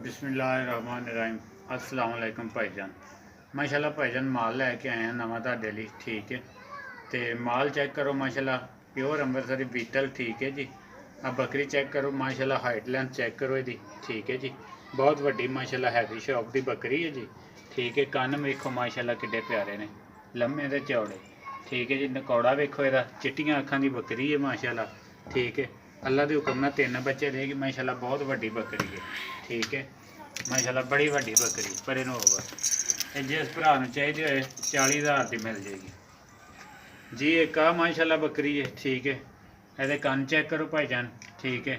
बिस्मिल्लाहिर्रहमानिर्रहीम। अस्सलाम वालेकुम भाईजान। माशाल्लाह भाईजान माल लैके आए हैं नवा तुहाडे लई, ठीक है। तो माल चेक करो माशाल्लाह प्योर अंमृतसरी बीतल, ठीक है जी। आ बकरी चेक करो माशाल्लाह, हाइट लेंथ चेक करो इहदी, ठीक है जी। बहुत वड्डी माशाल्लाह हैवी शौक की बकरी है जी, ठीक है। कन्न वेखो माशाल्लाह किड्डे प्यारे ने, लम्मे ते चौड़े, ठीक है जी। नकौड़ा वेखो इहदा, चिट्टियां अखां दी बकरी है माशाल्लाह, ठीक है। अल्लाह के हुक्म नाल 3 बच्चे देगी माशाल्लाह, बहुत वड्डी बकरी है, ठीक है। माशाल्लाह बड़ी वड्डी बकरी पर इन्हों होगा जिस भरा चाहिए होए 40,000 की मिल जाएगी जी। एक आ माशाल्लाह बकरी है, ठीक है। ये कन्न चेक करो भाईजान, ठीक है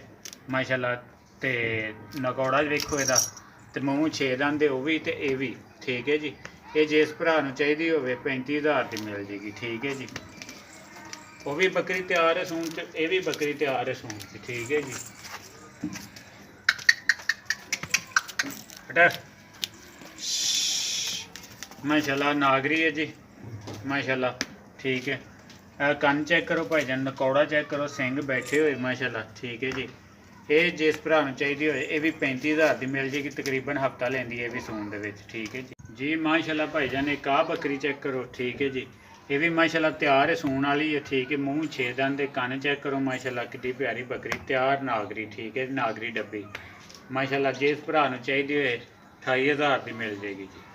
माशाल्लाह। तो नकौड़ा वेखो इहदा, तो मूँह 6 दंद वो भी तो ये भी, ठीक है जी। ये जिस भरा चाहिए हो 35,000 की मिल जाएगी, ठीक है जी। वो भी बकरी तैयार है सून च, ये भी बकरी तैयार है सून च, ठीक है जी। माशाल्लाह नागरी है जी माशाल्लाह, ठीक है। कन्न चेक करो भाईजान, नकौड़ा चेक करो, सिंग बैठे हुए माशाल्लाह, ठीक है जी। ये जिस भरा चाहिए होए ये भी 35,000 की मिल जाएगी, तकरीबन हफ्ता लेंदी है भी सून दे विच, ठीक है जी माशाल्लाह भाईजान। एक आ बकरी चेक करो, ठीक है जी। ये भी माशाल्लाह तैयार है सून वाली है, ठीक है। मूँह 6 दंद, कन्न चेक करो माशाल्लाह कितनी प्यारी बकरी, तैयार नागरी, ठीक है। नागरी डब्बी माशाल्लाह, जिस भरा चाहिए होए 28,000 की मिल जाएगी जी।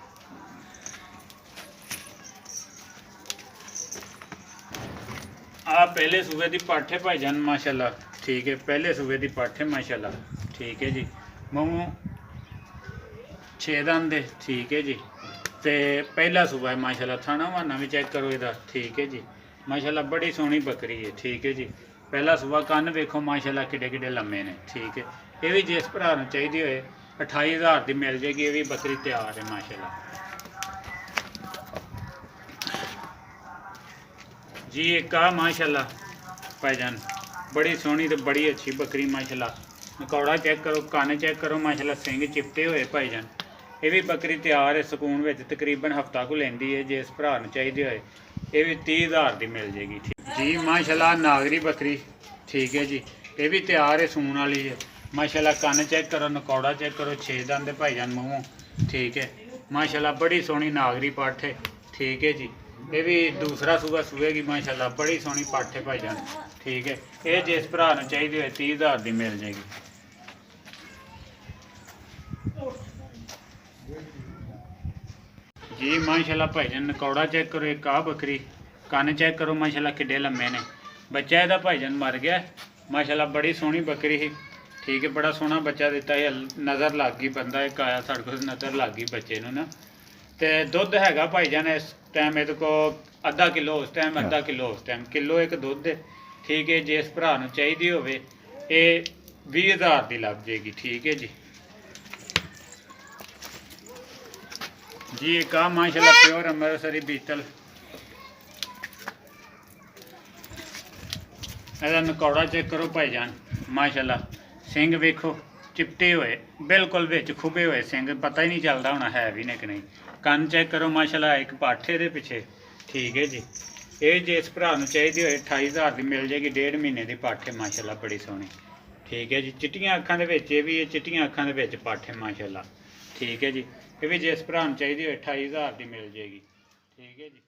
आ पहले सूबे की पट्ठ है भाईजान माशाल्लाह, ठीक है। पहले सूबे की पट्ठ है माशाल्लाह, ठीक है जी। मूँह 6 दंद है, ठीक है जी। तो पहला सूबा है माशाल्लाह, थाना वाना भी चेक करो इहदा, ठीक है जी। माशाल्लाह बड़ी सोहनी बकरी है, ठीक है जी। पहला सूबा, कन्न वेखो माशाल्लाह किड्डे किड्डे लम्मे ने, ठीक है। ये भी जिस भरा चाहिए होए 28,000 की मिल जाएगी, ये भी बकरी तैयार है माशाल्लाह जी। एक आ माशाल्लाह भाईजान बड़ी सोहनी तो बड़ी अच्छी बकरी माशाल्लाह। नकौड़ा चेक करो, कन्न चेक करो माशाल्लाह, सिंग चिपटे हुए भाईजान। ये भी बकरी तैयार है सुकून में, तकरीबन हफ्ता को लेंदी है। जिस भरा चाहिए होए ये भी 30,000 की मिल जाएगी, ठीक जी माशाल्लाह। नागरी बकरी, ठीक है जी। ये भी तैयार है सून वाली है माशाल्लाह। कन्न चेक करो, नकौड़ा चेक करो, 6 दंद भाईजान मूँह, ठीक है माशाल्लाह। बड़ी सोहनी नागरी पट्ठ है, ठीक है जी। ये भी दूसरा सूबा सूएगी माशाल्लाह, बड़ी सोहनी पट्ठ है भाईजान, ठीक है। ये जिस भरा चाहिए होए 30,000 की मिल जाएगी जी माशाल्लाह भाईजान। नकौड़ा चेक करो, एक आ बकरी, कन्न चेक करो माशाल्लाह किड्डे लम्मे ने। बच्चा ਇਹਦਾ भाईजान मर गया माशाल्लाह, बड़ी सोहनी बकरी ही, ठीक है। बड़ा सोहना बच्चा दिता है, नज़र लग गई, बंदा एक आया साढ़े को नज़र लग गई बच्चे नूं ना। तो दुध हैगा भाईजान इस टाइम ये को आधा किलो, उस टाइम आधा किलो, उस टाइम किलो एक दुध है, ठीक है। जिस भरा चाहिए होवे ये 20,000 की लग जाएगी, ठीक है जी। जी एक आ माशाल्लाह प्योर अमृतसरी बीतल, ਇਹਦਾ नकौड़ा चेक करो भाईजान माशाल्लाह। सिंग वेखो चिपटे हुए बिल्कुल विच खुबे हुए सिंग, पता ही नहीं चलता होना है भी ने कि नहीं। कन्न चेक करो माशाल्लाह, एक पाठ है पिछे, ठीक है जी। ये जिस भरा चाहिए होए 28,000 की मिल जाएगी, 1.5 महीने की पाठ है माशाल्लाह, बड़ी सोहनी, ठीक है जी। चिट्टियां अखां दे विच भी है, चिट्टियां अखां दे विच पाठ है माशाल्लाह, ठीक है जी। ये भी जिस भरा चाहिए होए 28,000 की मिल जाएगी, ठीक है जी।